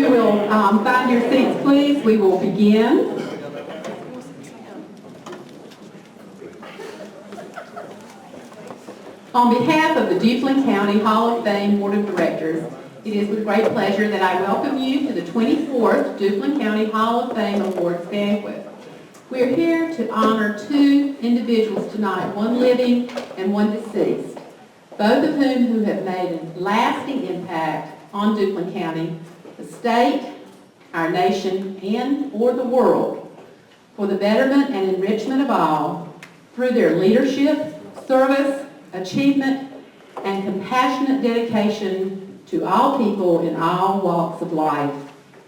you will find your seats, please, we will begin. On behalf of the Duplin County Hall of Fame Board of Directors, it is with great pleasure that I welcome you to the 24th Duplin County Hall of Fame Awards Banquet. We are here to honor two individuals tonight, one living and one deceased, both of whom have made a lasting impact on Duplin County, the state, our nation, and or the world, for the betterment and enrichment of all through their leadership, service, achievement, and compassionate dedication to all people in all walks of life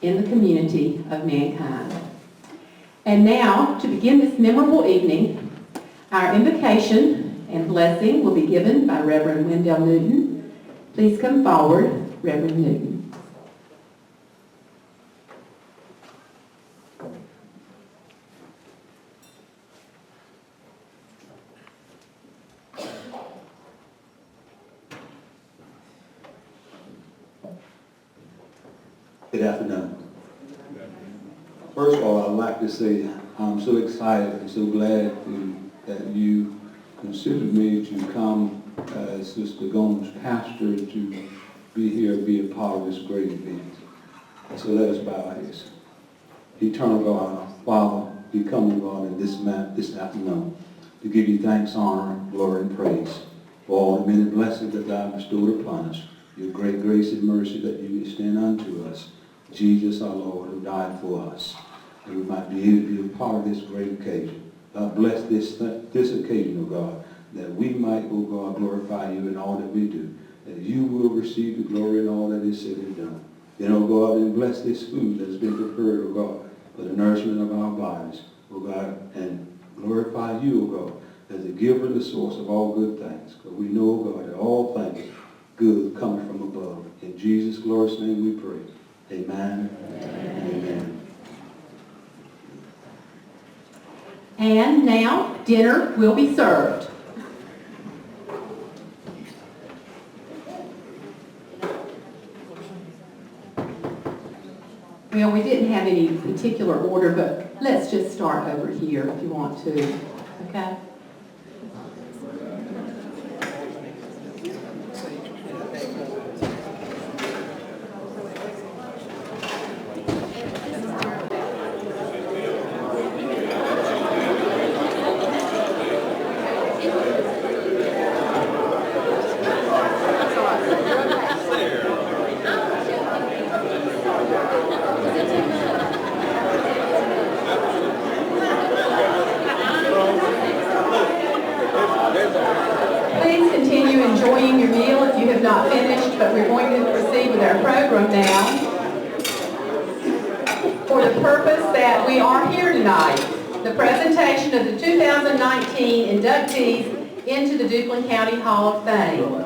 in the community of mankind. And now, to begin this memorable evening, our invocation and blessing will be given by Reverend Wendell Newton. Please come forward, Reverend Newton. Good afternoon. First of all, I'd like to say I'm so excited and so glad that you considered me to come as Sister Gomes' pastor to be here and be a part of this great event. So let us bow our heads. Eternal God, Father, we come to God in this afternoon to give you thanks, honor, glory, and praise for all the many blessings that God bestowed upon us, your great grace and mercy that you extend unto us. Jesus our Lord, who died for us, and we might be able to be a part of this great occasion. God bless this occasion, O God, that we might, O God, glorify you in all that we do, that you will receive the glory in all that is said and done. Then, O God, and bless this food that has been prepared, O God, for the nourishment of our bodies, O God, and glorify you, O God, as the giver and the source of all good things. Because we know, O God, that all things good come from above. In Jesus' glorious name we pray. Amen. Amen. And now, dinner will be served. Well, we didn't have any particular order, but let's just start over here if you want to, okay? Of the 2019 inductees into the Duplin County Hall of Fame.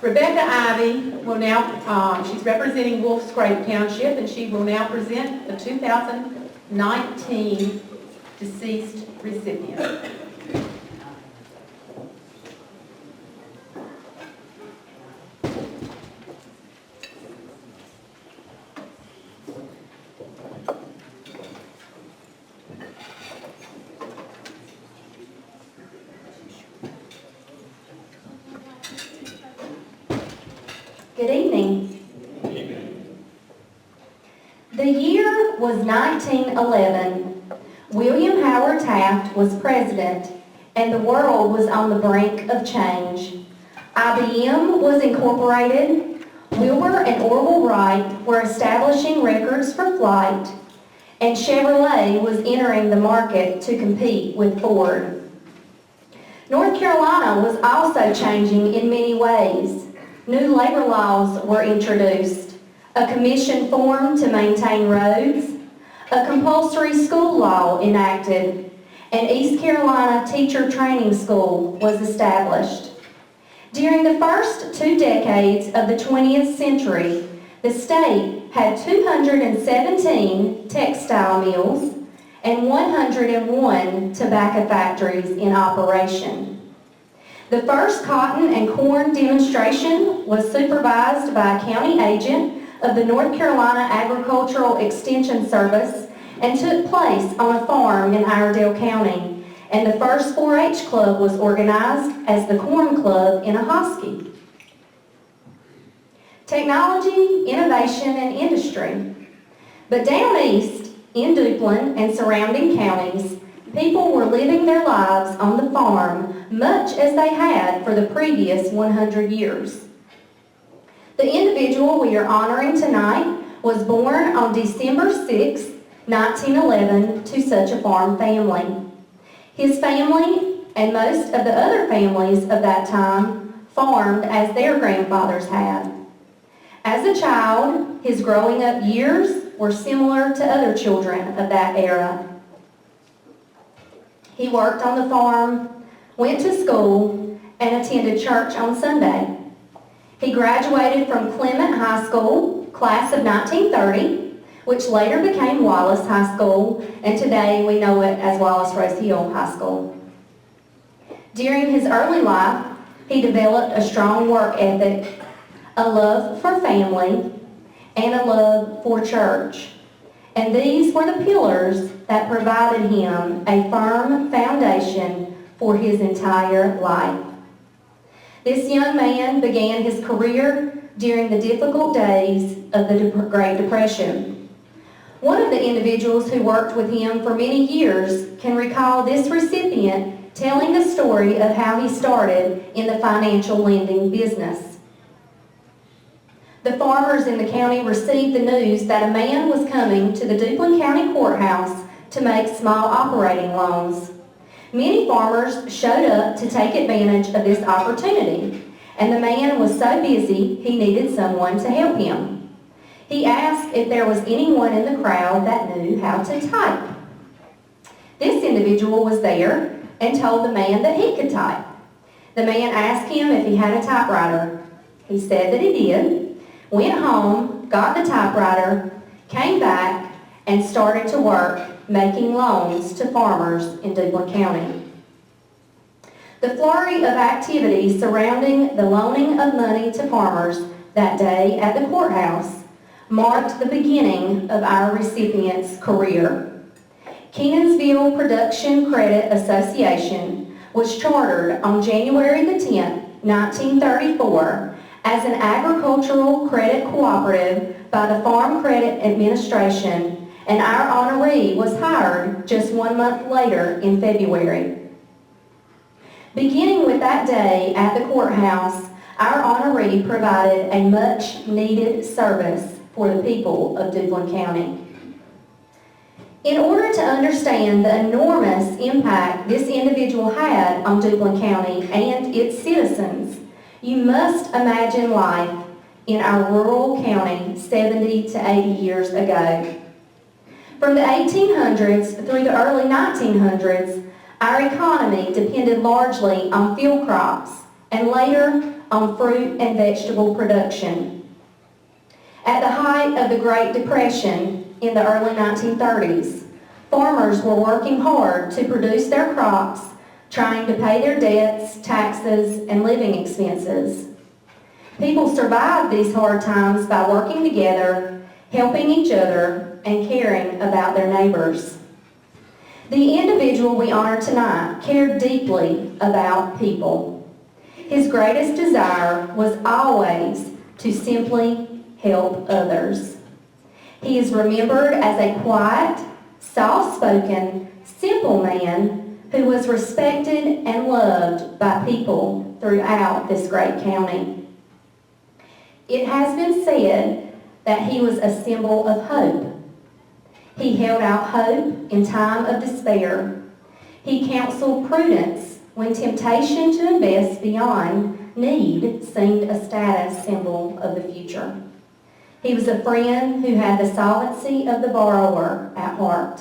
Rebecca Ivy will now, she's representing Wolf Scrape Township, and she will now present the 2019 deceased recipient. Good evening. The year was 1911. William Howard Taft was president, and the world was on the brink of change. IBM was incorporated, Wilbur and Orville Wright were establishing records for flight, and Chevrolet was entering the market to compete with Ford. North Carolina was also changing in many ways. New labor laws were introduced, a commission formed to maintain roads, a compulsory school law enacted, and East Carolina Teacher Training School was established. During the first 2 decades of the 20th century, the state had 217 textile mills and 101 tobacco factories in operation. The first cotton and corn demonstration was supervised by a county agent of the North Carolina Agricultural Extension Service and took place on a farm in Iredell County, and the first 4-H club was organized as the Corn Club in Ahoskie. Technology, innovation, and industry. But down east, in Duplin and surrounding counties, people were living their lives on the farm much as they had for the previous 100 years. The individual we are honoring tonight was born on December 6, 1911, to such a farm family. His family and most of the other families of that time farmed as their grandfathers had. As a child, his growing up years were similar to other children of that era. He worked on the farm, went to school, and attended church on Sunday. He graduated from Clement High School, class of 1930, which later became Wallace High School, and today we know it as Wallace Rose Hill High School. During his early life, he developed a strong work ethic, a love for family, and a love for church. And these were the pillars that provided him a firm foundation for his entire life. This young man began his career during the difficult days of the Great Depression. One of the individuals who worked with him for many years can recall this recipient telling the story of how he started in the financial lending business. The farmers in the county received the news that a man was coming to the Duplin County Courthouse to make small operating loans. Many farmers showed up to take advantage of this opportunity, and the man was so busy he needed someone to help him. He asked if there was anyone in the crowd that knew how to type. This individual was there and told the man that he could type. The man asked him if he had a typewriter. He said that he did, went home, got the typewriter, came back, and started to work making loans to farmers in Duplin County. The flurry of activity surrounding the loaning of money to farmers that day at the courthouse marked the beginning of our recipient's career. Kenansville Production Credit Association was chartered on January the 10th, 1934, as an agricultural credit cooperative by the Farm Credit Administration, and our honoree was hired just 1 month later in February. Beginning with that day at the courthouse, our honoree provided a much-needed service for the people of Duplin County. In order to understand the enormous impact this individual had on Duplin County and its citizens, you must imagine life in our rural county 70 to 80 years ago. From the 1800s through the early 1900s, our economy depended largely on field crops and later on fruit and vegetable production. At the height of the Great Depression in the early 1930s, farmers were working hard to produce their crops, trying to pay their debts, taxes, and living expenses. People survived these hard times by working together, helping each other, and caring about their neighbors. The individual we honor tonight cared deeply about people. His greatest desire was always to simply help others. He is remembered as a quiet, soft-spoken, simple man who was respected and loved by people throughout this great county. It has been said that he was a symbol of hope. He held out hope in time of despair. He counseled prudence when temptation to invest beyond need seemed a status symbol of the future. He was a friend who had the solvency of the borrower at heart.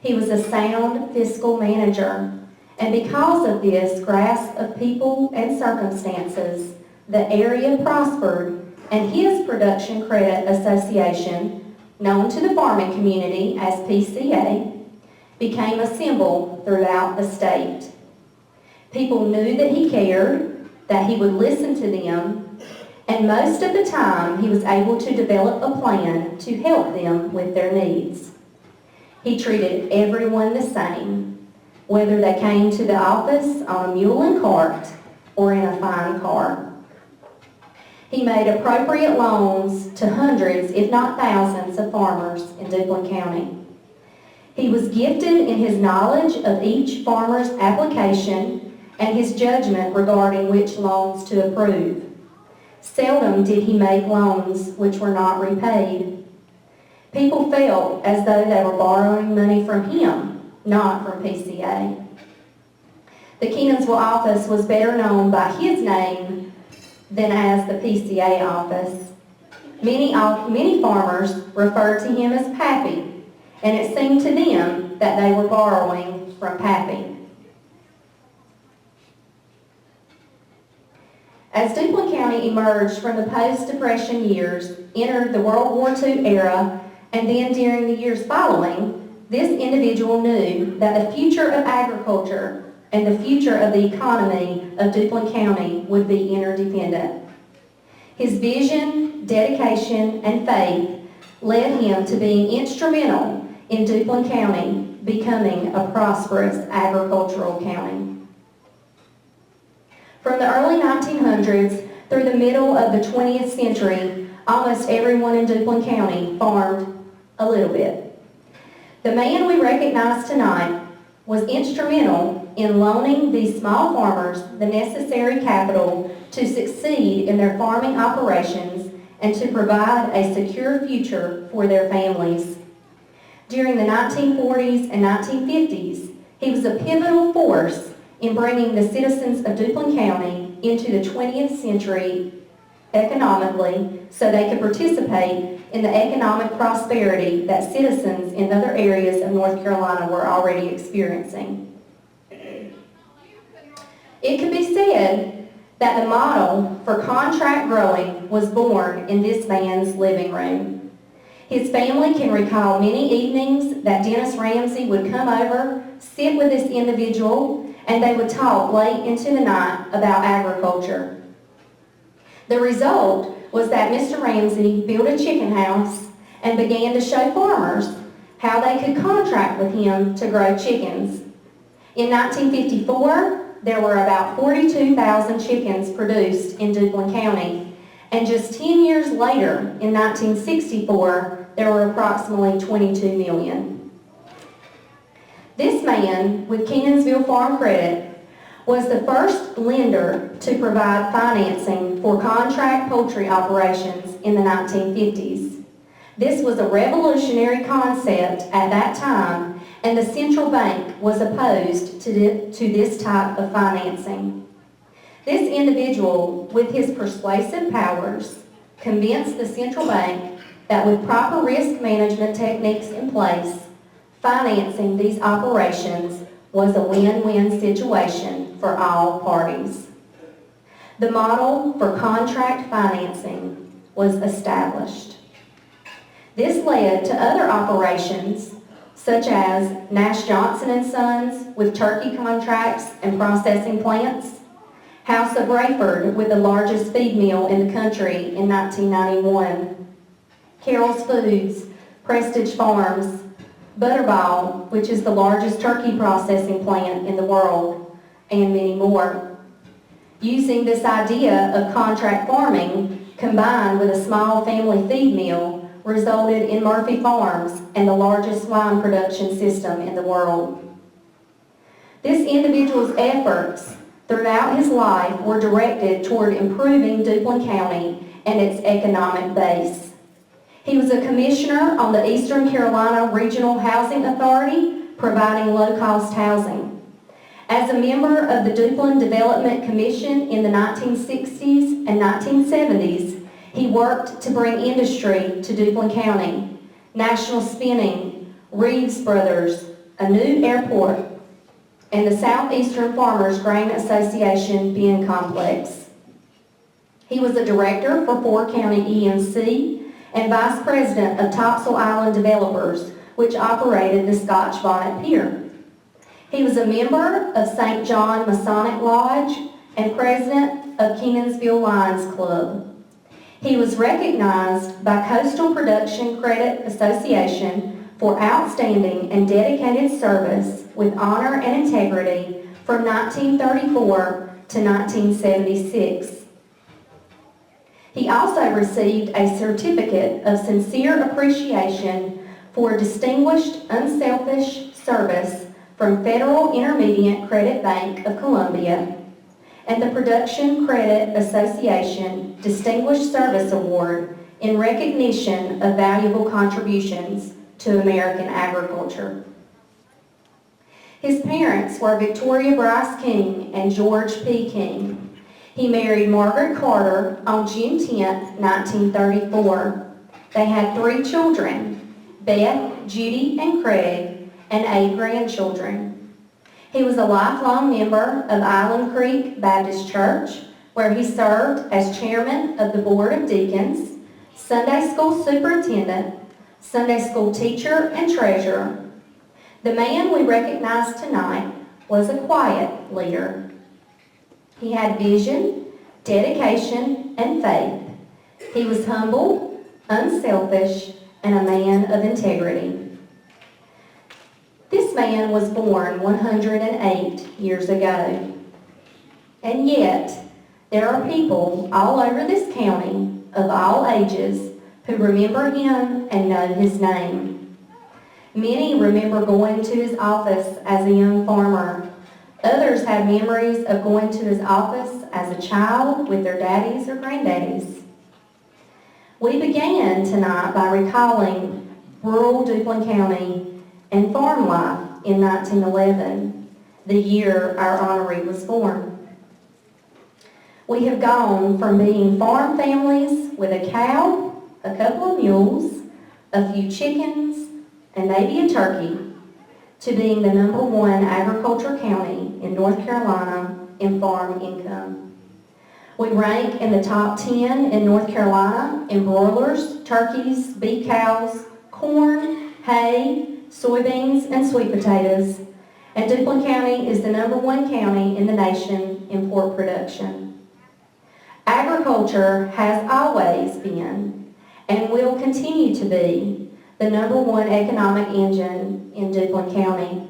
He was a sound fiscal manager, and because of this grasp of people and circumstances, the area prospered, and his Production Credit Association, known to the farming community as PCA, became a symbol throughout the state. People knew that he cared, that he would listen to them, and most of the time he was able to develop a plan to help them with their needs. He treated everyone the same, whether they came to the office on a mule and cart or in a fine car. He made appropriate loans to hundreds, if not thousands, of farmers in Duplin County. He was gifted in his knowledge of each farmer's application and his judgment regarding which loans to approve. Seldom did he make loans which were not repaid. People felt as though they were borrowing money from him, not from PCA. The Kenansville office was better known by his name than as the PCA office. Many farmers referred to him as Pappy, and it seemed to them that they were borrowing from Pappy. As Duplin County emerged from the post-Depression years, entered the World War II era, and then during the years following, this individual knew that the future of agriculture and the future of the economy of Duplin County would be interdependent. His vision, dedication, and faith led him to being instrumental in Duplin County becoming a prosperous agricultural county. From the early 1900s through the middle of the 20th century, almost everyone in Duplin County farmed a little bit. The man we recognize tonight was instrumental in loaning these small farmers the necessary capital to succeed in their farming operations and to provide a secure future for their families. During the 1940s and 1950s, he was a pivotal force in bringing the citizens of Duplin County into the 20th century economically so they could participate in the economic prosperity that citizens in other areas of North Carolina were already experiencing. It could be said that the model for contract growing was born in this man's living room. His family can recall many evenings that Dennis Ramsey would come over, sit with this individual, and they would talk late into the night about agriculture. The result was that Mr. Ramsey built a chicken house and began to show farmers how they could contract with him to grow chickens. In 1954, there were about 42,000 chickens produced in Duplin County, and just 10 years later, in 1964, there were approximately 22 million. This man, with Kenansville Farm Credit, was the first lender to provide financing for contract poultry operations in the 1950s. This was a revolutionary concept at that time, and the central bank was opposed to this type of financing. This individual, with his persuasive powers, convinced the central bank that with proper risk management techniques in place, financing these operations was a win-win situation for all parties. The model for contract financing was established. This led to other operations such as Nash Johnson & Sons with turkey contracts and processing plants, House of Raiford with the largest feed mill in the country in 1991, Carroll's Foods, Prestige Farms, Butterball, which is the largest turkey processing plant in the world, and many more. Using this idea of contract farming combined with a small family feed mill resulted in Murphy Farms and the largest swine production system in the world. This individual's efforts throughout his life were directed toward improving Duplin County and its economic base. He was a commissioner on the Eastern Carolina Regional Housing Authority, providing low-cost housing. As a member of the Duplin Development Commission in the 1960s and 1970s, he worked to bring industry to Duplin County, National Spinning, Reeves Brothers, a new airport, and the Southeastern Farmers Grain Association bin complex. He was a director for 4 County EMC and vice president of Topsail Island Developers, which operated the Scotch Bonnet Pier. He was a member of St. John Masonic Lodge and president of Kenansville Lions Club. He was recognized by Coastal Production Credit Association for outstanding and dedicated service with honor and integrity from 1934 to 1976. He also received a certificate of sincere appreciation for distinguished, unselfish service from Federal Intermediate Credit Bank of Columbia and the Production Credit Association Distinguished Service Award in recognition of valuable contributions to American agriculture. His parents were Victoria Bryce King and George P. King. He married Margaret Carter on June 10, 1934. They had 3 children, Beth, Judy, and Craig, and 8 grandchildren. He was a lifelong member of Island Creek Baptist Church, where he served as chairman of the Board of Deacons, Sunday school superintendent, Sunday school teacher, and treasurer. The man we recognize tonight was a quiet leader. He had vision, dedication, and faith. He was humble, unselfish, and a man of integrity. This man was born 108 years ago. And yet, there are people all over this county of all ages who remember him and know his name. Many remember going to his office as a young farmer. Others have memories of going to his office as a child with their daddies or granddaddies. We began tonight by recalling rural Duplin County and farm life in 1911, the year our honoree was born. We have gone from being farm families with a cow, a couple of mules, a few chickens, and maybe a turkey, to being the #1 agriculture county in North Carolina in farm income. We rank in the top 10 in North Carolina in broilers, turkeys, beef cows, corn, hay, soybeans, and sweet potatoes, and Duplin County is the #1 county in the nation in pork production. Agriculture has always been, and will continue to be, the #1 economic engine in Duplin County.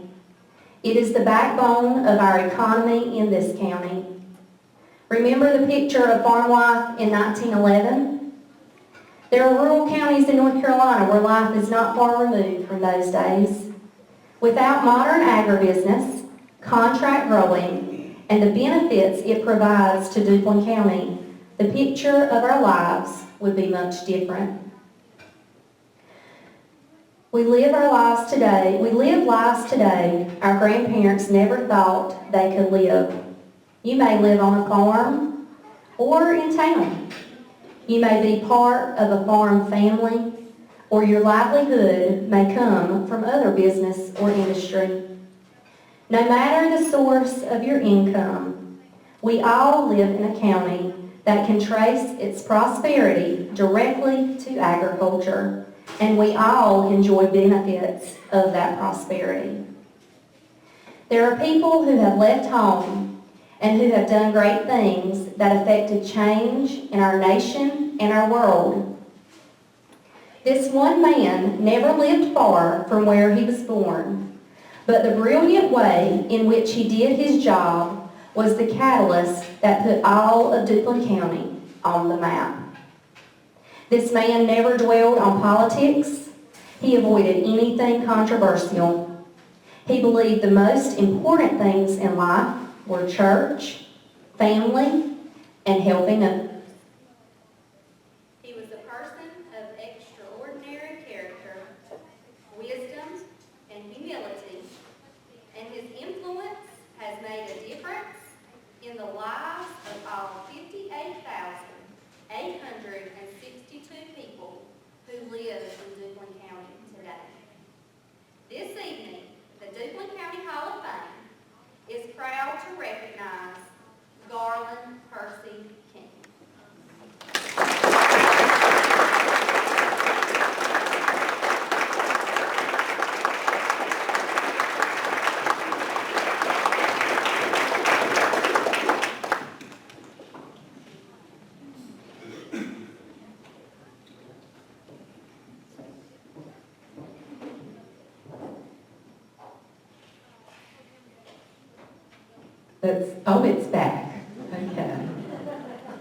It is the backbone of our economy in this county. Remember the picture of farm life in 1911? There are rural counties in North Carolina where life is not far removed from those days. Without modern agribusiness, contract growing, and the benefits it provides to Duplin County, the picture of our lives would be much different. We live lives today our grandparents never thought they could live. You may live on a farm or in town. You may be part of a farm family, or your livelihood may come from other business or industry. No matter the source of your income, we all live in a county that can trace its prosperity directly to agriculture, and we all enjoy benefits of that prosperity. There are people who have left home and who have done great things that affected change in our nation and our world. This one man never lived far from where he was born, but the brilliant way in which he did his job was the catalyst that put all of Duplin County on the map. This man never dwelled on politics. He avoided anything controversial. He believed the most important things in life were church, family, and helping others. He was a person of extraordinary character, wisdom, and humility, and his influence has made a difference in the lives of all 58,862 people who live in Duplin County today. This evening, the Duplin County Hall of Fame is proud to recognize Garland Percy King. Oh, it's back. Okay.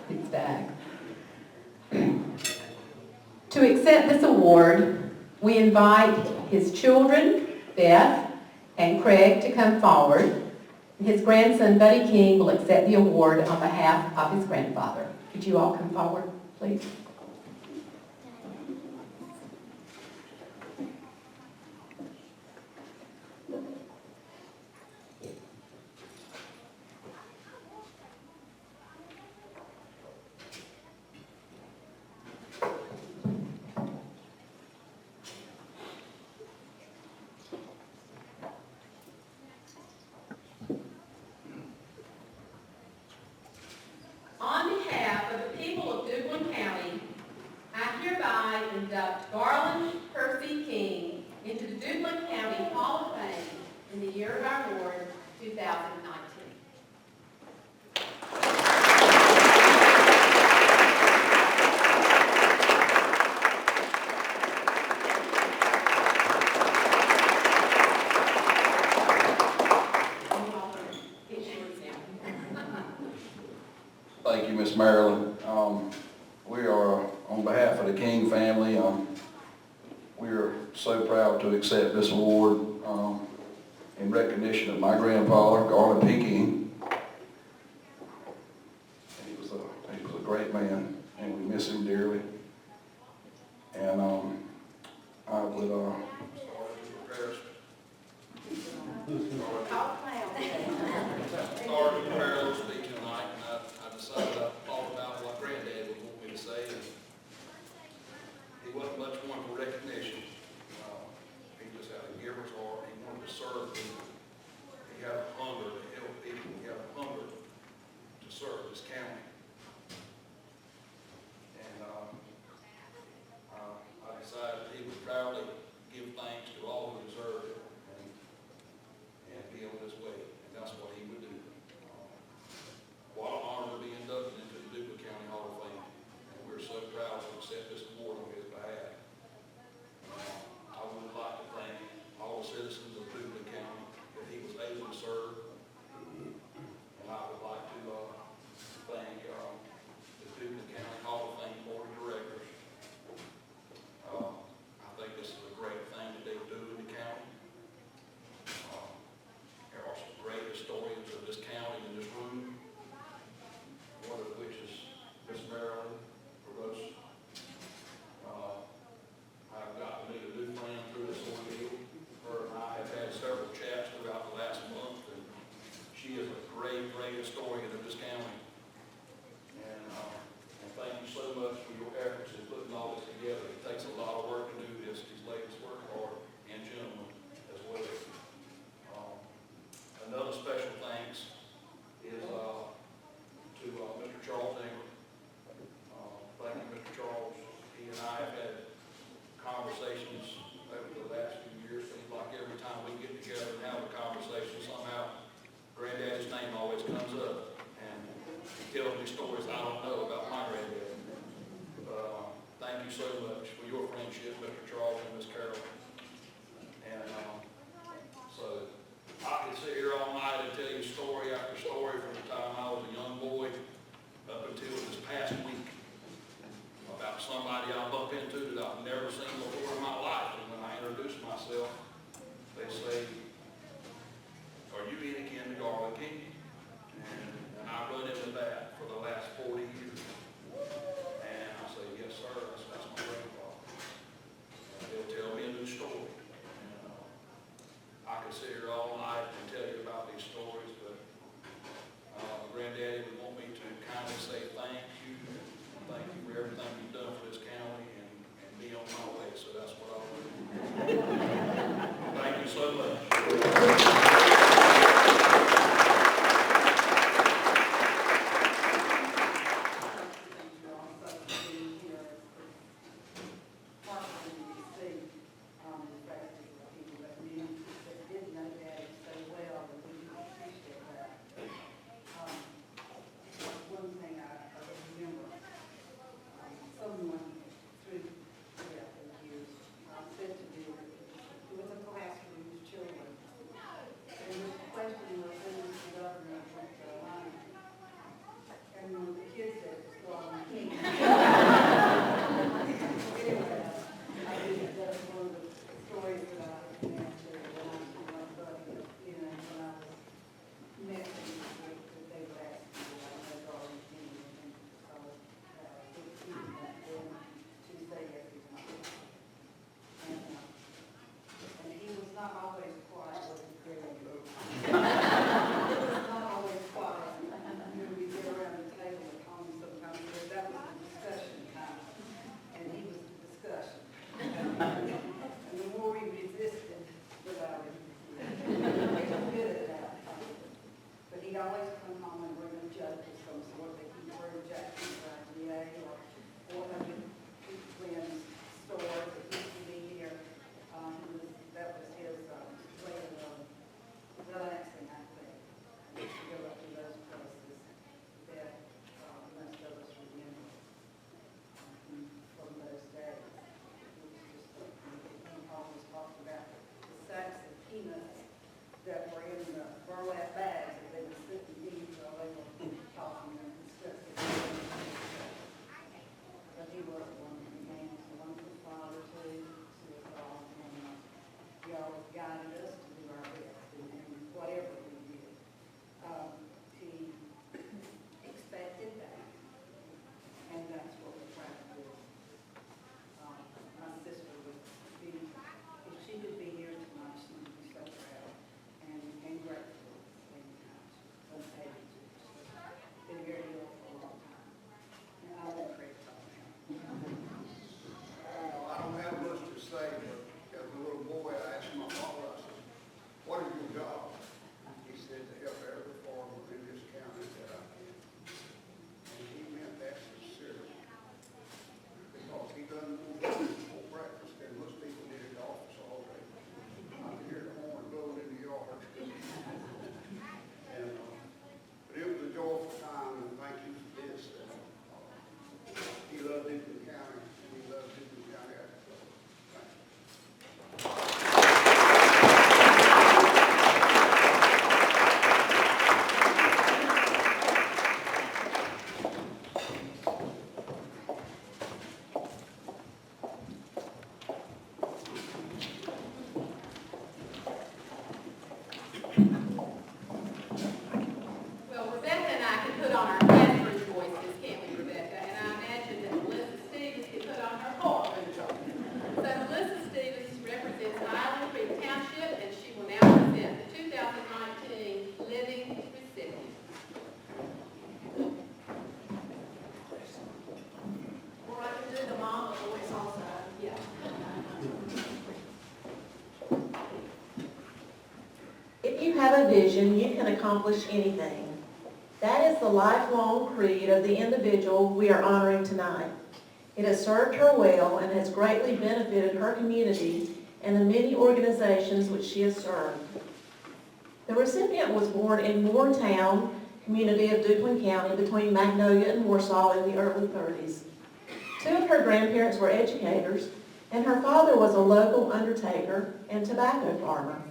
It's back. To accept this award, we invite his children, Beth and Craig, to come forward. His grandson, Buddy King, will accept the award on behalf of his grandfather. Could you all come forward, please? On behalf of the people of Duplin County, I hereby induct Garland Percy King into the Duplin County Hall of Fame in the year of our Lord, 2019. Thank you, Miss Marilyn. We are, on behalf of the King family, we are so proud to accept this award in recognition of my grandfather, Garland P. King. He was a great man, and we miss him dearly. And I would start with parallel speaking tonight, and I decided I thought about what Granddad would want me to say, and he wasn't much one for recognition. He just had a giver's heart. He wanted to serve people. He had a hunger to help people. He had a hunger to serve this county. And I decided he would proudly give thanks to all who deserved it and be on his way. And that's what he would do. What an honor to be inducted into the Duplin County Hall of Fame. And we're so proud to accept this award on his behalf. I would like to thank all the citizens of Duplin County that he was able to serve. And I would like to thank the Duplin County Hall of Fame Board of Directors. I think this is a great thing that they do in the county. There are some great historians of this county in this room, one of which is Miss Marilyn. For those, I've gotten to meet a new friend through this ordeal. Her and I have had several chats throughout the last month, and she is a great, great historian of this county. And thank you so much for your efforts in putting all this together. It takes a lot of work to do this. These ladies work hard, and gentlemen as well. Another special thanks is to Mr. Charles Ingram. Thank you, Mr. Charles. He and I have had conversations over the last few years. Seems like every time we get together and have a conversation, somehow Granddaddy's name always comes up. And he tells me stories I don't know about my granddad. Thank you so much for your friendship, Mr. Charles and Miss Carol. And so I could sit here all night and tell you story after story from the time I was a young boy up until this past week about somebody I bump into that I've never seen before in my life. And when I introduce myself, they say, "Are you any kin to Garland King?" And I run into that for the last 40 years. And I say, "Yes, sir, that's my grandfather." And they'll tell me a new story. And I could sit here all night and tell you about these stories, but Granddaddy would want me to kindly say thank you. Thank you for everything you've done for this county and be on my way, so that's what I'll do. Thank you so much. Said to me, it was a classroom with children, burlap bags that they were sitting in, so they were talking and discussing. But he was one of the names, one of his father too, so it's all, and he always guided us to do our best in whatever we did. He expected that, and that's what we're trying to do. My sister would be, if she could be here tonight, she would be so proud and grateful and able to. Been very ill for a long time, and I won't pray about him. I don't have much to say, but as a little boy, I asked my father, I said, what is your job? He said, to help every farmer in this county that I can. And he meant that sincerely. Because he doesn't want breakfast, and most people need an office all day. I can hear the horn blowing in the yard. And, but it was a joyful time, and thank you for this. He loved Duplin County, and he loved Duplin County agriculture. Thank you. Well, Rebecca and I can put on our Catherine voices, can't we, Rebecca? And I imagine that Melissa Stevens can put on her Corbett voice. So Melissa Stevens represents Island Creek Township, and she will now present the 2019 Living Recipient. Or I can do the mama voice also, yeah. If you have a vision, you can accomplish anything. That is the lifelong creed of the individual we are honoring tonight. It has served her well and has greatly benefited her community and the many organizations which she has served. The recipient was born in Moortown, community of Duplin County, between Magnolia and Warsaw in the early 30s. Two of her grandparents were educators, and her father was a local undertaker and tobacco farmer.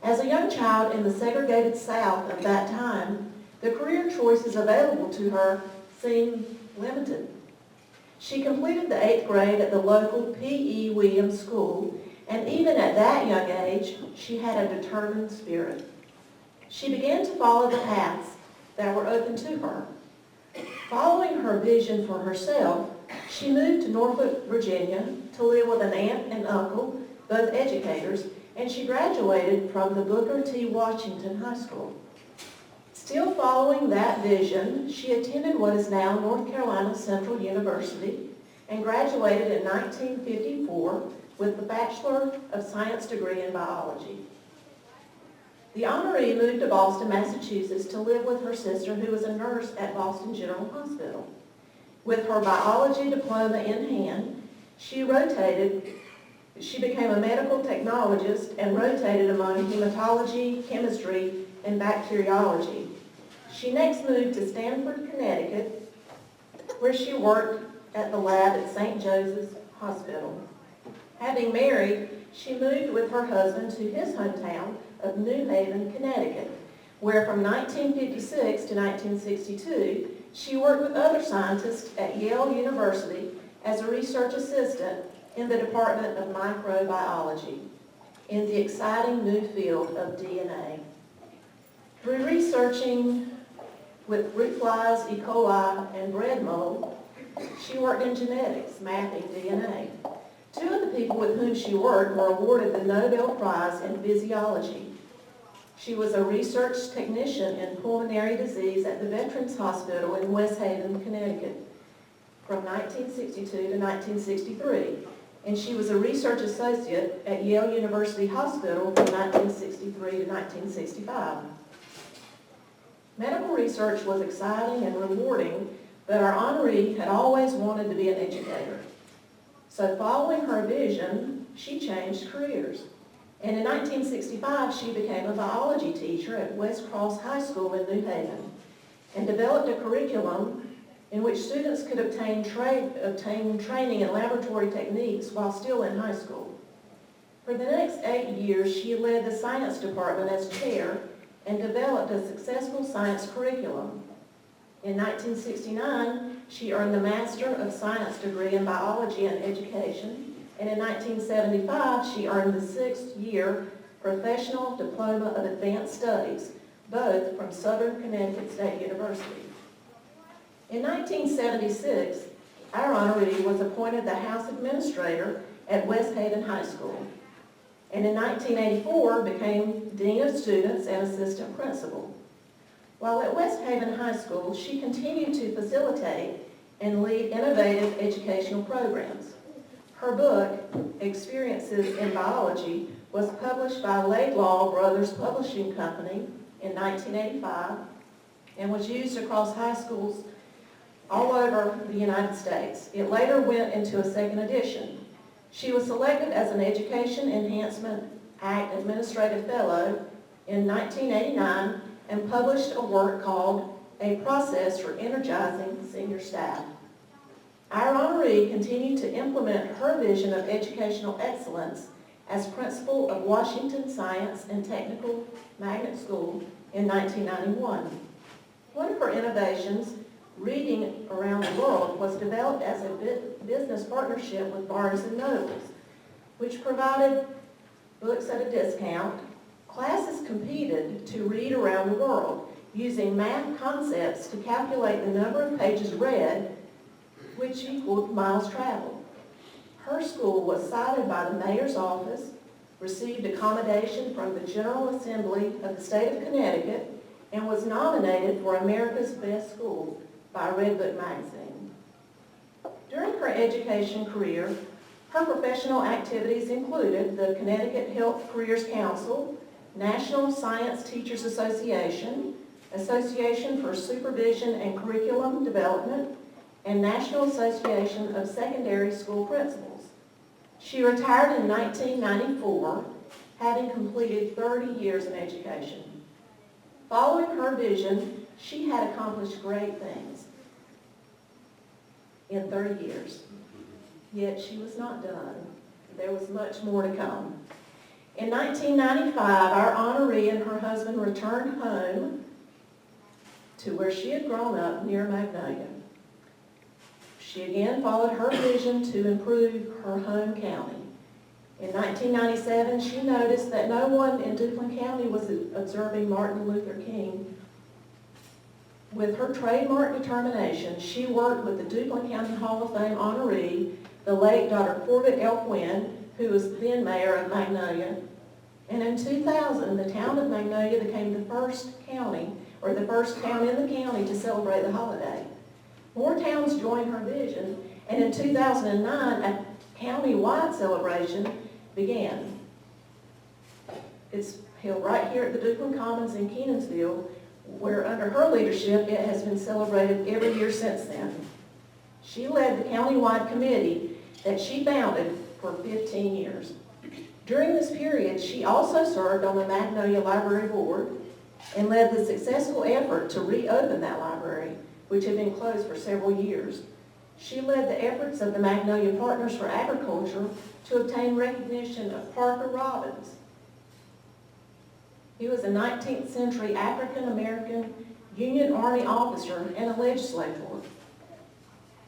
As a young child in the segregated South of that time, the career choices available to her seemed limited. She completed the 8th grade at the local P.E. Williams School, and even at that young age, she had a determined spirit. She began to follow the paths that were open to her. Following her vision for herself, she moved to Norfolk, Virginia, to live with an aunt and uncle, both educators, and she graduated from the Booker T. Washington High School. Still following that vision, she attended what is now North Carolina Central University and graduated in 1954 with the Bachelor of Science degree in biology. The honoree moved to Boston, Massachusetts to live with her sister, who was a nurse at Boston General Hospital. With her biology diploma in hand, she became a medical technologist and rotated among hematology, chemistry, and bacteriology. She next moved to Stamford, Connecticut, where she worked at the lab at St. Joseph's Hospital. Having married, she moved with her husband to his hometown of New Haven, Connecticut, where from 1956 to 1962, she worked with other scientists at Yale University as a research assistant in the Department of Microbiology in the exciting new field of DNA. Through researching with fruit flies, E. coli, and bread mold, she worked in genetics, mapping DNA. Two of the people with whom she worked were awarded the Nobel Prize in Physiology. She was a research technician in pulmonary disease at the Veterans Hospital in West Haven, Connecticut, from 1962 to 1963. And she was a research associate at Yale University Hospital from 1963 to 1965. Medical research was exciting and rewarding, but our honoree had always wanted to be an educator. So following her vision, she changed careers. And in 1965, she became a biology teacher at West Cross High School in New Haven and developed a curriculum in which students could obtain training in laboratory techniques while still in high school. For the next 8 years, she led the science department as chair and developed a successful science curriculum. In 1969, she earned the Master of Science degree in Biology and Education, and in 1975, she earned the 6th-year Professional Diploma of Advanced Studies, both from Southern Connecticut State University. In 1976, our honoree was appointed the House Administrator at West Haven High School, and in 1984 became Dean of Students and Assistant Principal. While at West Haven High School, she continued to facilitate and lead innovative educational programs. Her book, Experiences in Biology, was published by Laidlaw Brothers Publishing Company in 1985 and was used across high schools all over the United States. It later went into a second edition. She was selected as an Education Enhancement Act Administrative Fellow in 1989 and published a work called A Process for Energizing Senior Staff. Our honoree continued to implement her vision of educational excellence as principal of Washington Science and Technical Magnet School in 1991. One of her innovations, Reading Around the World, was developed as a business partnership with Barnes & Nobles, which provided books at a discount. Classes competed to read around the world using math concepts to calculate the number of pages read, which equaled miles traveled. Her school was cited by the mayor's office, received accommodation from the General Assembly of the state of Connecticut, and was nominated for America's Best School by Red Book magazine. During her education career, her professional activities included the Connecticut Health Careers Council, National Science Teachers Association, Association for Supervision and Curriculum Development, and National Association of Secondary School Principals. She retired in 1994, having completed 30 years in education. Following her vision, she had accomplished great things in 30 years. Yet she was not done. There was much more to come. In 1995, our honoree and her husband returned home to where she had grown up near Magnolia. She again followed her vision to improve her home county. In 1997, she noticed that no one in Duplin County was observing Martin Luther King. With her trademark determination, she worked with the Duplin County Hall of Fame honoree, the late Dr. Corbett L. Quinn, who was then mayor of Magnolia. And in 2000, the town of Magnolia became the first county, or the first town in the county to celebrate the holiday. More towns joined her vision, and in 2009, a county-wide celebration began. It's held right here at the Duplin Commons in Kenansville, where under her leadership, it has been celebrated every year since then. She led the county-wide committee that she founded for 15 years. During this period, she also served on the Magnolia Library Board and led the successful effort to reopen that library, which had been closed for several years. She led the efforts of the Magnolia Partners for Agriculture to obtain recognition of Parker Robbins. He was a 19th century African-American Union Army officer and a legislator.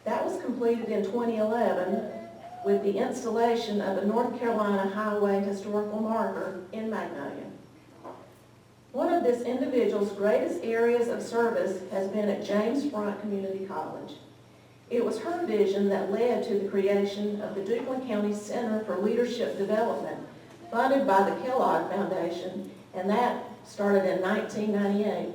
That was completed in 2011 with the installation of a North Carolina Highway historical marker in Magnolia. One of this individual's greatest areas of service has been at James Sprunt Community College. It was her vision that led to the creation of the Duplin County Center for Leadership Development, funded by the Kellogg Foundation, and that started in 1998.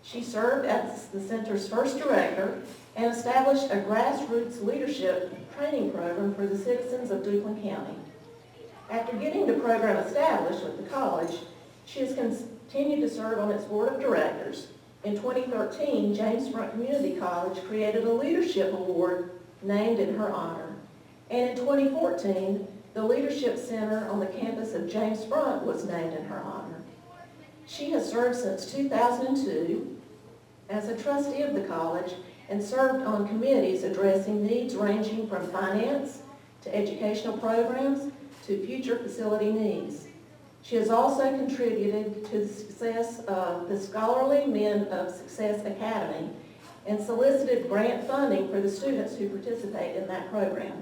She served as the center's first director and established a grassroots leadership training program for the citizens of Duplin County. After getting the program established with the college, she has continued to serve on its board of directors. In 2013, James Sprunt Community College created a leadership award named in her honor. And in 2014, the Leadership Center on the campus of James Sprunt was named in her honor. She has served since 2002 as a trustee of the college and served on committees addressing needs ranging from finance to educational programs to future facility needs. She has also contributed to the success of the Scholarly Men of Success Academy and solicited grant funding for the students who participate in that program.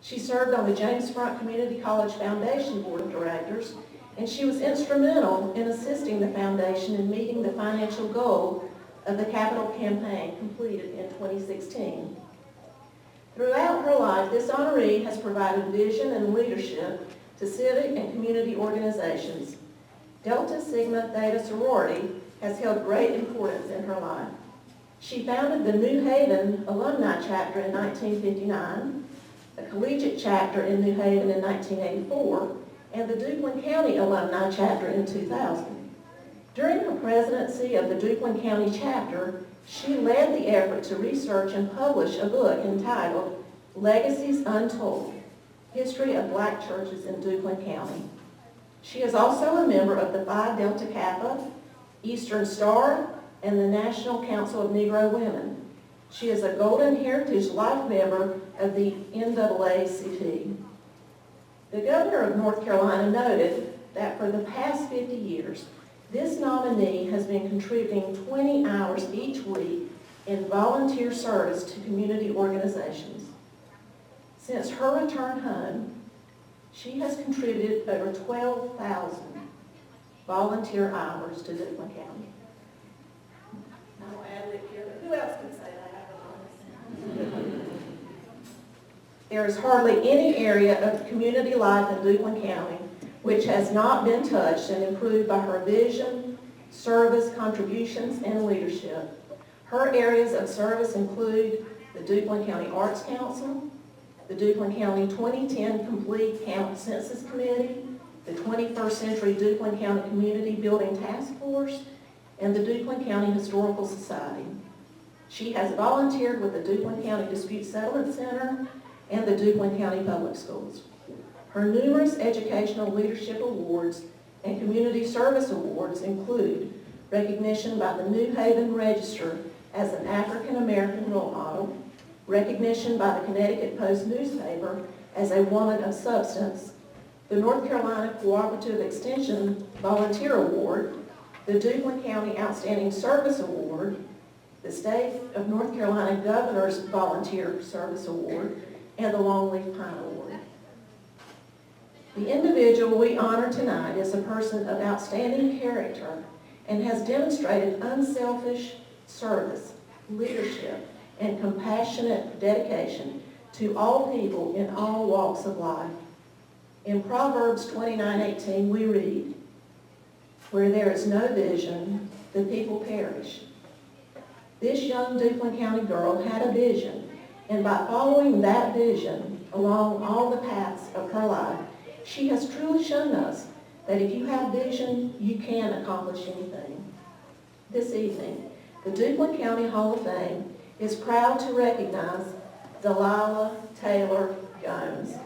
She served on the James Sprunt Community College Foundation Board of Directors, and she was instrumental in assisting the foundation in meeting the financial goal of the capital campaign completed in 2016. Throughout her life, this honoree has provided vision and leadership to civic and community organizations. Delta Sigma Theta sorority has held great importance in her life. She founded the New Haven Alumni Chapter in 1959, the Collegiate Chapter in New Haven in 1984, and the Duplin County Alumni Chapter in 2000. During her presidency of the Duplin County Chapter, she led the effort to research and publish a book entitled Legacies Untold, History of Black Churches in Duplin County. She is also a member of the Phi Delta Kappa, Eastern Star, and the National Council of Negro Women. She is a Golden Heritage Life member of the NAACP. The Governor of North Carolina noted that for the past 50 years, this nominee has been contributing 20 hours each week in volunteer service to community organizations. Since her return home, she has contributed over 12,000 volunteer hours to Duplin County. I'll add it here, but who else can say that? There is hardly any area of community life in Duplin County which has not been touched and improved by her vision, service, contributions, and leadership. Her areas of service include the Duplin County Arts Council, the Duplin County 2010 Complete Count Census Committee, the 21st Century Duplin County Community Building Task Force, and the Duplin County Historical Society. She has volunteered with the Duplin County Dispute Settlement Center and the Duplin County Public Schools. Her numerous educational leadership awards and community service awards include recognition by the New Haven Register as an African American role model, recognition by the Connecticut Post newspaper as a woman of substance, the North Carolina Cooperative Extension Volunteer Award, the Duplin County Outstanding Service Award, the State of North Carolina Governor's Volunteer Service Award, and the Longleaf Pine Award. The individual we honor tonight is a person of outstanding character and has demonstrated unselfish service, leadership, and compassionate dedication to all people in all walks of life. In Proverbs 29:18 we read, "Where there is no vision, the people perish." This young Duplin County girl had a vision, and by following that vision along all the paths of her life, she has truly shown us that if you have vision, you can accomplish anything. This evening, the Duplin County Hall of Fame is proud to recognize Delilah Taylor Gomes.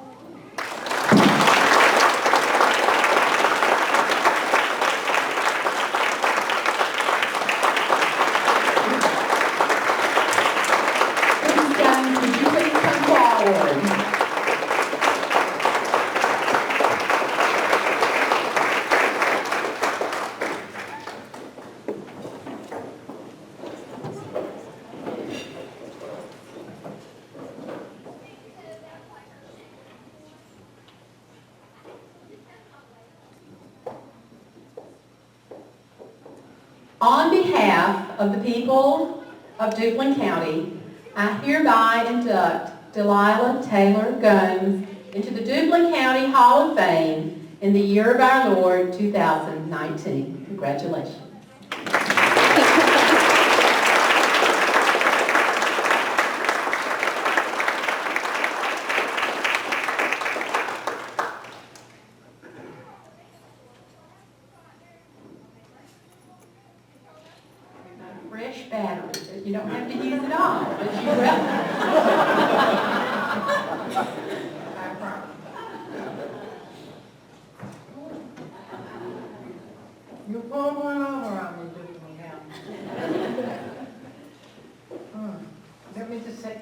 Mrs. Jones, would you please come forward? On behalf of the people of Duplin County, I hereby induct Delilah Taylor Gomes into the Duplin County Hall of Fame in the year of our Lord 2019. Congratulations. Fresh battery, but you don't have to use it all, but you will. I promise. You pulled one over on me, Duplin County. Let me just say,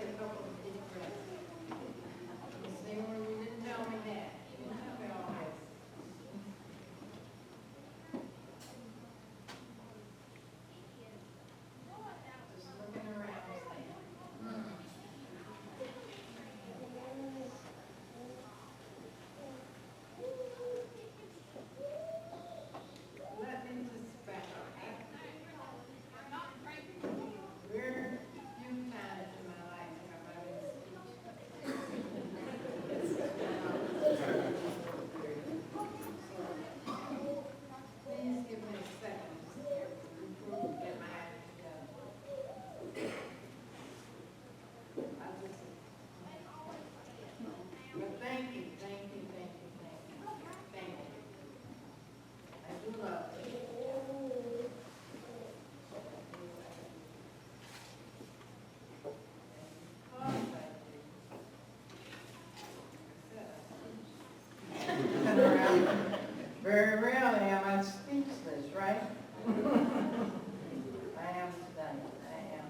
right? I am today, I am.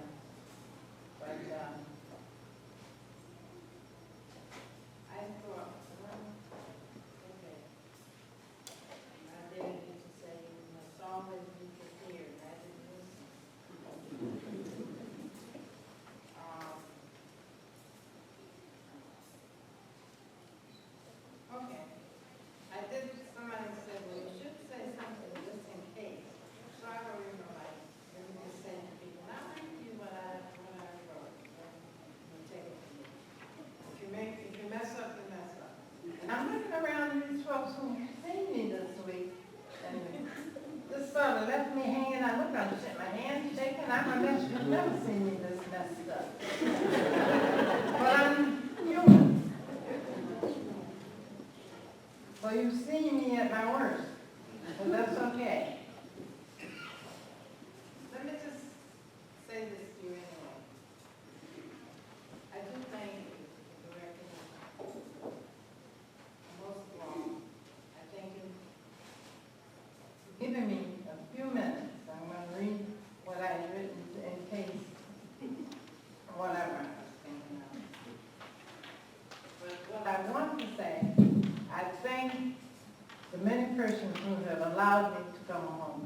But, I thought, well, okay. My dad used to say, you must always be prepared, I didn't listen. Okay. I did, somebody said, well, you should say something just in case. So I wrote, you know, like, let me just say to people, I like you what I wrote. You take it from me. If you mess up, you mess up. And I'm looking around at these folks who seen me this week, and this sort of left me hanging. I looked, I said, my hands shaking. You've never seen me this messed up. But I'm human. Well, you've seen me at my worst, but that's okay. Let me just say this to you anyway. I do thank you for recognizing. Most of all, I thank you for giving me a few minutes. I'm going to read what I had written in case of whatever I was thinking of. But what I want to say, I thank the many persons who have allowed me to come home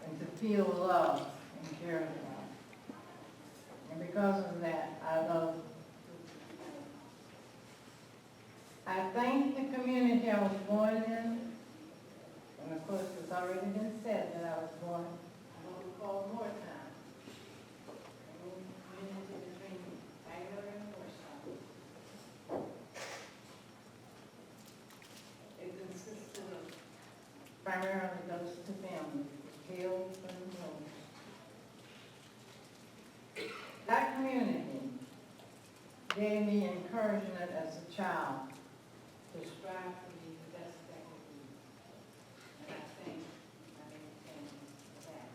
and to feel love and cared about. And because of that, I love. I thank the community I was born in, and of course it's already been said that I was born in what we call Moortown, a community between Bangor and Warsaw. It consisted of primarily those two families, Hill and Holmes. That community gave me encouragement as a child to strive to be the best that I could be. And I maintain that.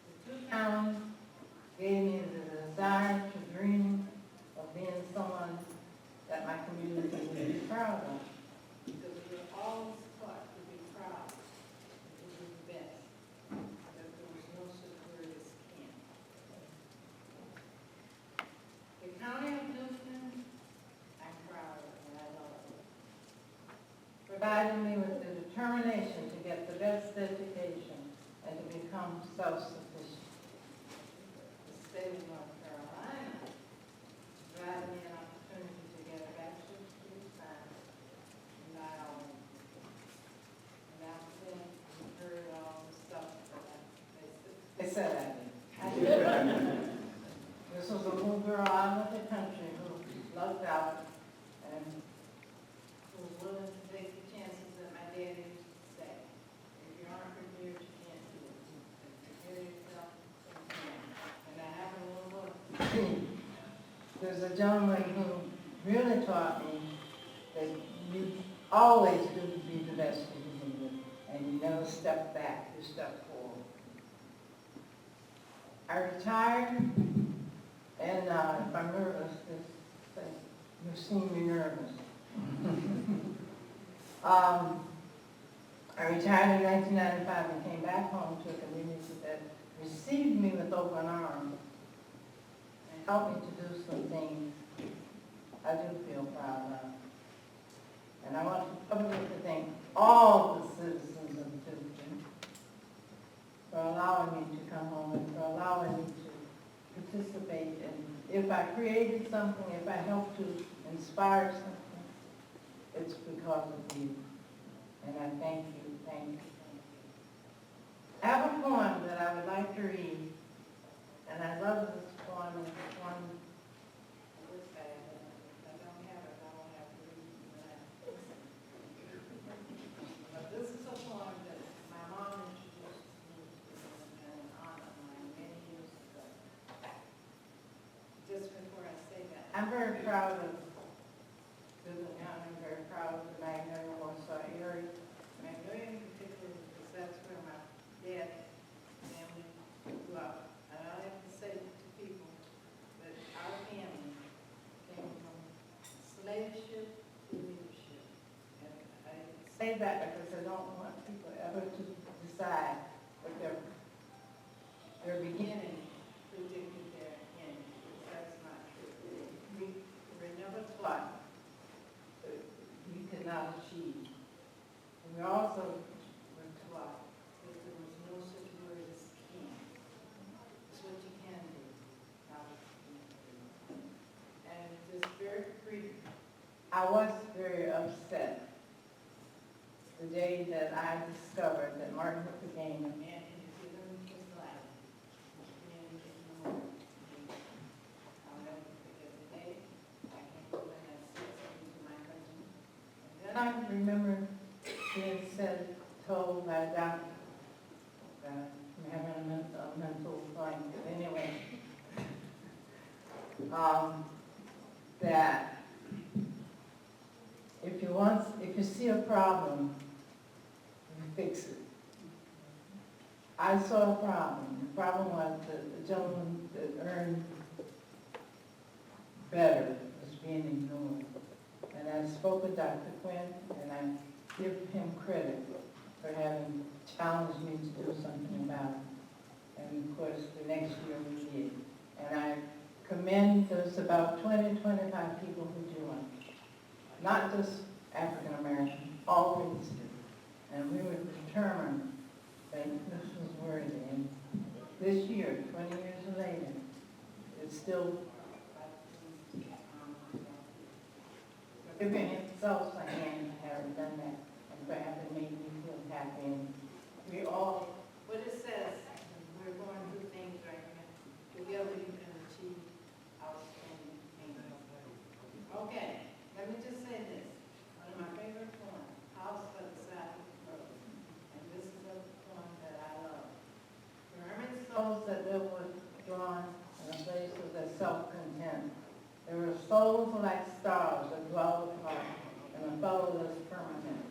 The two towns gave me the desire to dream of being someone that my community would be proud of. Because we were always taught to be proud, to do the best, that there was no such word as can't. The county of Duplin, I'm proud of and I love it. Provided me with the determination to get the best education and to become self-sufficient. The state of North Carolina provided me an opportunity to get a bachelor's degree in science in biology. And now then, you heard all the stuff that they said I did. This was a little girl out of the country who lucked out and who was willing to take the chances that my dad used to say, if you aren't prepared, you can't do it. Prepare yourself, you can. And I have a little there's a gentleman who really taught me that you always do be the best that you can do, and you never step back, you step forward. I retired, and if I'm nervous, just say, you seem me nervous. I retired in 1995 and came back home to a community that received me with open arms and helped me to do some things I do feel proud of. And I want to publicly thank all the citizens of Duplin for allowing me to come home and for allowing me to participate. And if I created something, if I helped to inspire something, it's because of you. And I thank you, thank you. I have a poem that I would like to read, and I love this poem. It's one. But this is a poem that my mom introduced me to in honor of mine many years ago. Just before I say that, I'm very proud of Duplin County. I'm very proud of the Magnolia Warsaw area. Magnolia in particular, because that's where my dad's family grew up. And I have to say to people that our family came from slave ship to leadership. And I say that because I don't want people ever to decide what their beginning predicted their end. That's not true. We were never taught that we could not achieve. And we also were taught that there was no such word as can. It's what you can do, not what you can't do. And just very free. I was very upset the day that I discovered that Martin Luther King, a man who had given his life, man getting the word. I'll never forget the day I came over and I said something to my husband. And then I remember being told by a doctor that I'm having a mental thing. Anyway, that if you see a problem, you fix it. I saw a problem. The problem was that the gentleman that earned better was being ignored. And I spoke with Dr. Quinn, and I give him credit for having challenged me to do something about it. And of course, the next year we did. And I commend those about 20, 25 people who do it. Not just African American, all races. And we were determined that this was worthy. And this year, 20 years later, it's still Vivian itself a hand to have done that and for having made me feel happy. And we all, what it says, we're going through things right now. Together you can achieve outstanding things. Okay, let me just say this. One of my favorite poems, House by the Side of the Road. And this is a poem that I love. There are many souls that live withdrawn in a place of their self-content. There are souls like stars that dwell apart in a fellowless firmament.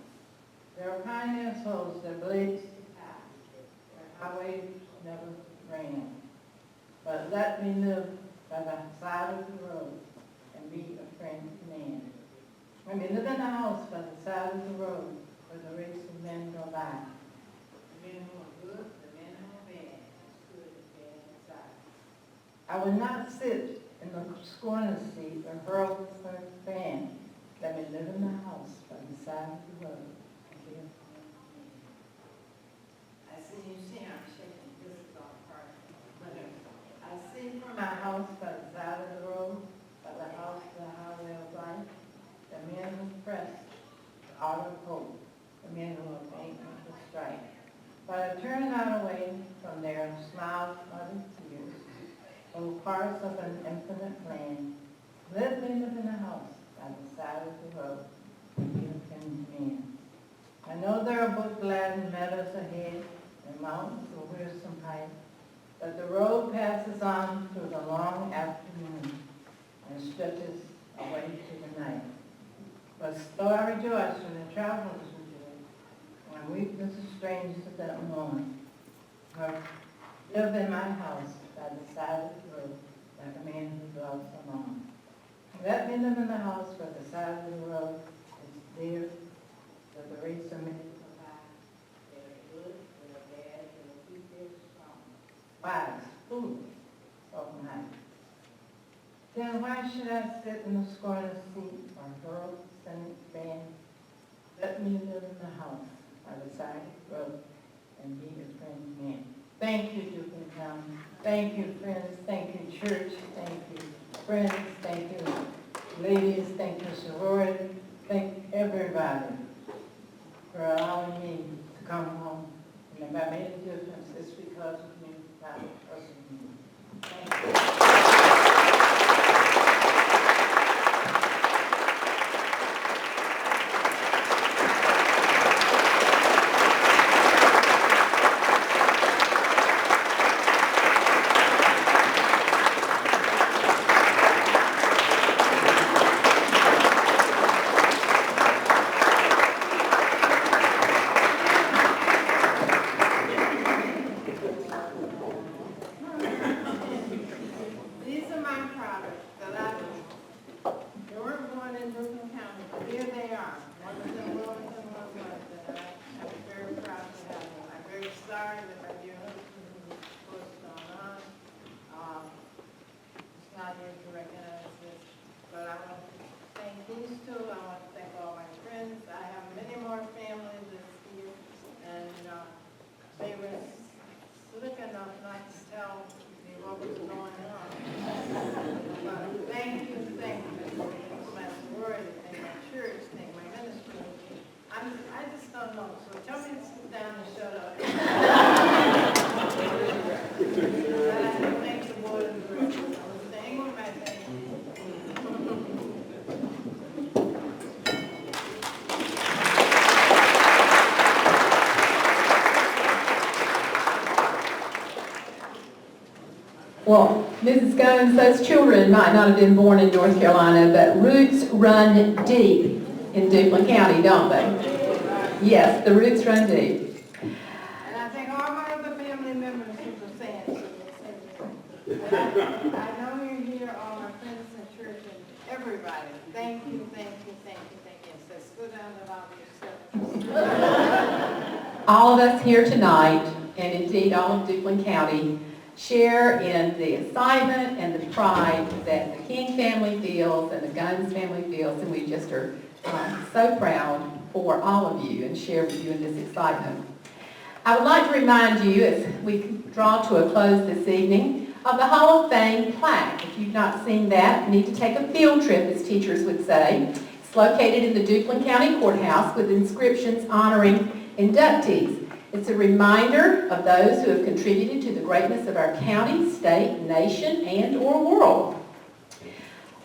There are pioneer souls that blaze the path, where highways never ran. But let me live by the side of the road and be a friend to man. Let me live in a house by the side of the road where the race of men go by. The men who are good, the men who are bad, good and bad inside. I would not sit in the scorner's seat or hurl with her fan. Let me live in the house by the side of the road. I see you see I'm shaking. This is all part of it. I see from my house by the side of the road, by the house of the highway of life, the men who press the art of hope, the men who are faint with strife. But I turn not away from their smiles flooded tears, O parts of an infinite plan, let me live in a house by the side of the road, and be a friend to man. I know there are book-laden meadows ahead, and mountains of wearisome height, but the road passes on through the long afternoon, and stretches away to the night. But though I rejoice when the travelers rejoice, and weakness is strange at that moment, I live in my house by the side of the road, like a man who dwells alone. Let me live in the house by the side of the road is there, that the race of men go by. They are good, they are bad, they are weak, they are strong. Wise, foolish, so nice. Then why should I sit in the scorner's seat or hurl the Senate fan? Let me live in the house by the side of the road and be a friend to man. Thank you, Duplin County. Thank you, friends. Thank you, church. Thank you, friends. Thank you, ladies. Thank you, sorority. Thank everybody for allowing me to come home. And if I made a difference, it's because of me, not because of you. Thank you. Well, Mrs. Goins, those children might not have been born in North Carolina, but roots run deep in Duplin County, don't they? Yes, the roots run deep. And I think all my other family members who are saying so. I know you're here, all my friends in church and everybody. Thank you, thank you, thank you, thank you. So let's go down to about yourself. All of us here tonight, and indeed all of Duplin County, share in the excitement and the pride that the King family feels and the Guns family feels, and we just are so proud for all of you and share with you in this excitement. I would like to remind you, as we draw to a close this evening, of the Hall of Fame plaque. If you've not seen that, you need to take a field trip, as teachers would say. It's located in the Duplin County Courthouse with inscriptions honoring inductees. It's a reminder of those who have contributed to the greatness of our county, state, nation, and or world.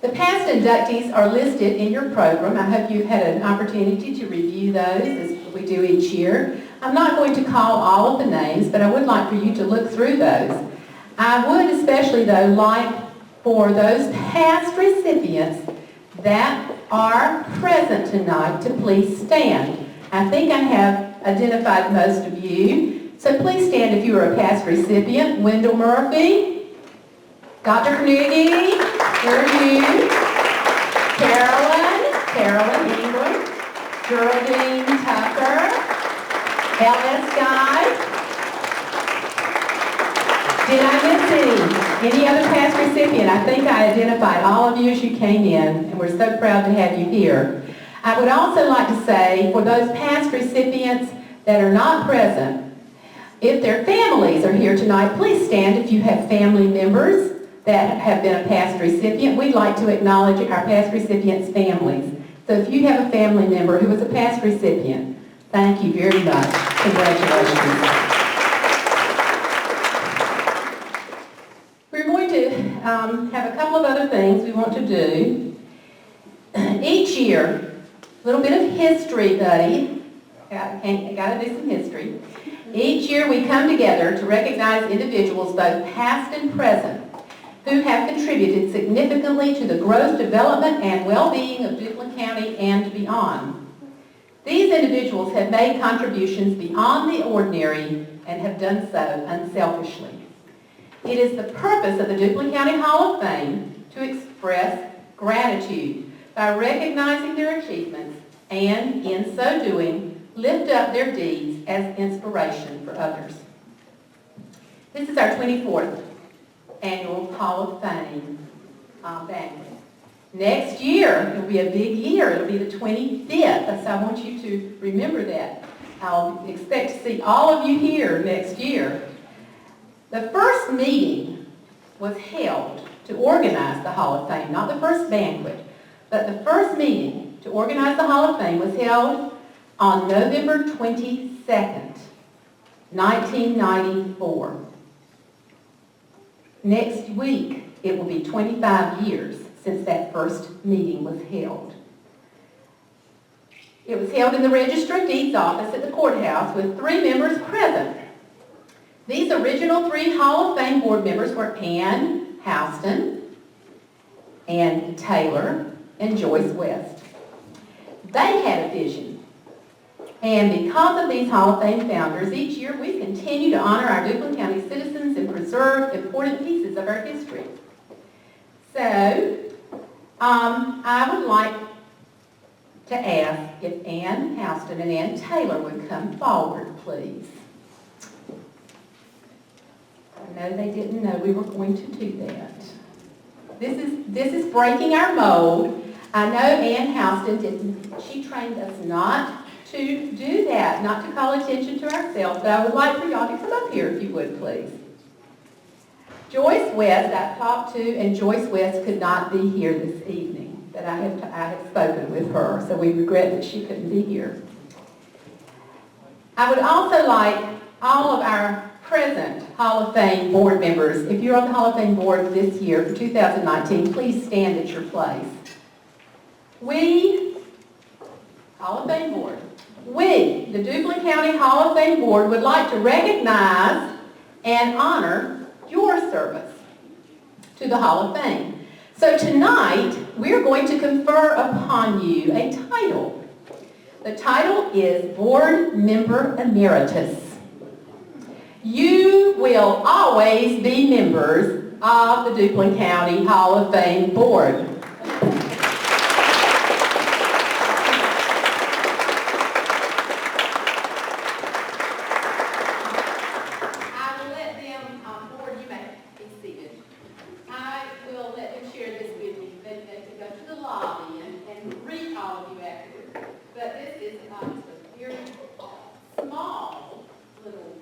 The past inductees are listed in your program. I hope you've had an opportunity to review those as we do each year. I'm not going to call all of the names, but I would like for you to look through those. I would especially, though, like for those past recipients that are present tonight to please stand. I think I have identified most of you, so please stand if you are a past recipient. Wendell Murphy, Dr. Carnegie, where are you? Carolyn Ingram, Geraldine Tucker, L.S. Guy. Did I miss any other past recipient? I think I identified all of you as you came in, and we're so proud to have you here. I would also like to say, for those past recipients that are not present, if their families are here tonight, please stand if you have family members that have been a past recipient. We'd like to acknowledge our past recipients' families. So if you have a family member who was a past recipient, thank you very much. Congratulations. We're going to have a couple of other things we want to do. Each year, a little bit of history, buddy. Got to do some history. Each year we come together to recognize individuals, both past and present, who have contributed significantly to the growth, development, and well-being of Duplin County and beyond. These individuals have made contributions beyond the ordinary and have done so unselfishly. It is the purpose of the Duplin County Hall of Fame to express gratitude by recognizing their achievements and, in so doing, lift up their deeds as inspiration for others. This is our 24th annual Hall of Fame banquet. Next year, it'll be a big year. It'll be the 25th, so I want you to remember that. I'll expect to see all of you here next year. The first meeting was held to organize the Hall of Fame, not the first banquet, but the first meeting to organize the Hall of Fame was held on November 22nd, 1994. Next week, it will be 25 years since that first meeting was held. It was held in the Register of Deeds office at the courthouse with 3 members present. These original 3 Hall of Fame board members were Ann Houston, Ann Taylor, and Joyce West. They had a vision. And because of these Hall of Fame founders, each year we continue to honor our Duplin County citizens and preserve important pieces of our history. So, I would like to ask if Ann Houston and Ann Taylor would come forward, please. I know they didn't know we were going to do that. This is breaking our mold. I know Ann Houston she trained us not to do that, not to call attention to ourselves, but I would like for y'all to come up here if you would, please. Joyce West, I've talked to, and Joyce West could not be here this evening, but I have spoken with her, so we regret that she couldn't be here. I would also like all of our present Hall of Fame board members, if you're on the Hall of Fame board this year for 2019, please stand at your place. We, Hall of Fame board, we, the Duplin County Hall of Fame board, would like to recognize and honor your service to the Hall of Fame. So tonight, we're going to confer upon you a title. The title is Board Member Emeritus. You will always be members of the Duplin County Hall of Fame Board. I will let them, Board, you may be seated. I will let them share this with you, but to go to the lobby and greet all of you afterwards. But this is just a very small little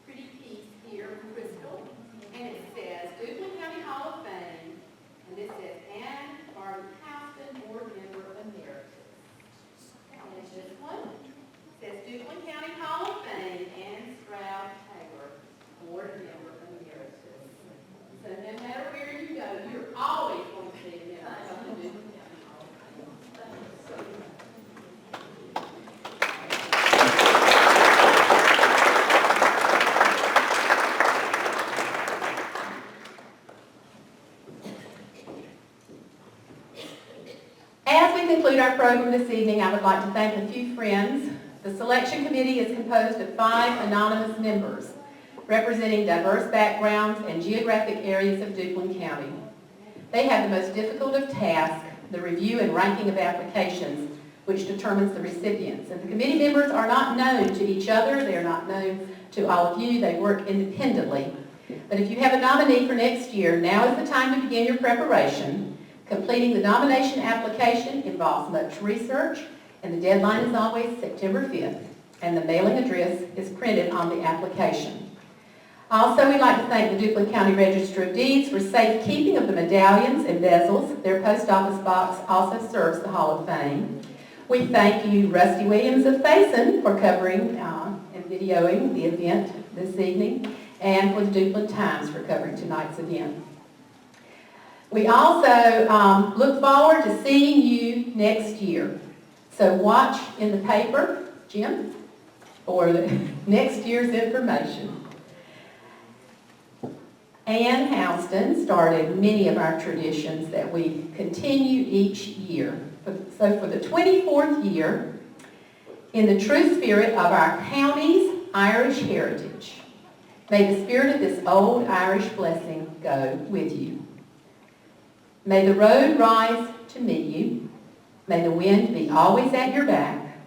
pretty piece here from Crystal, and it says Duplin County Hall of Fame, and this says Ann Barton Houston, Board Member Emeritus. And it's this one. It says Duplin County Hall of Fame, Ann Stroud Taylor, Board Member Emeritus. So no matter where you go, you're always going to see a member of the Duplin County Hall of Fame. As we conclude our program this evening, I would like to thank a few friends. The selection committee is composed of 5 anonymous members representing diverse backgrounds and geographic areas of Duplin County. They have the most difficult of tasks, the review and ranking of applications, which determines the recipients. And the committee members are not known to each other. They are not known to all of you. They work independently. But if you have a nominee for next year, now is the time to begin your preparation. Completing the nomination application involves much research, and the deadline is always September 5th, and the mailing address is printed on the application. Also, we'd like to thank the Duplin County Register of Deeds for safekeeping of the medallions and bezels. Their post office box also serves the Hall of Fame. We thank you, Rusty Williams of Faison, for covering and videoing the event this evening, and for the Duplin Times for covering tonight's event. We also look forward to seeing you next year. So watch in the paper, Jim, for the next year's information. Ann Houston started many of our traditions that we continue each year. So for the 24th year, in the true spirit of our county's Irish heritage, may the spirit of this old Irish blessing go with you. May the road rise to meet you. May the wind be always at your back.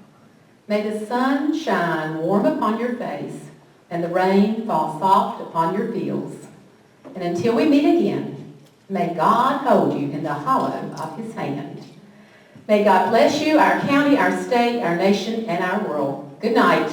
May the sun shine warm upon your face, and the rain fall soft upon your fields. And until we meet again, may God hold you in the hollow of his hand. May God bless you, our county, our state, our nation, and our world. Good night.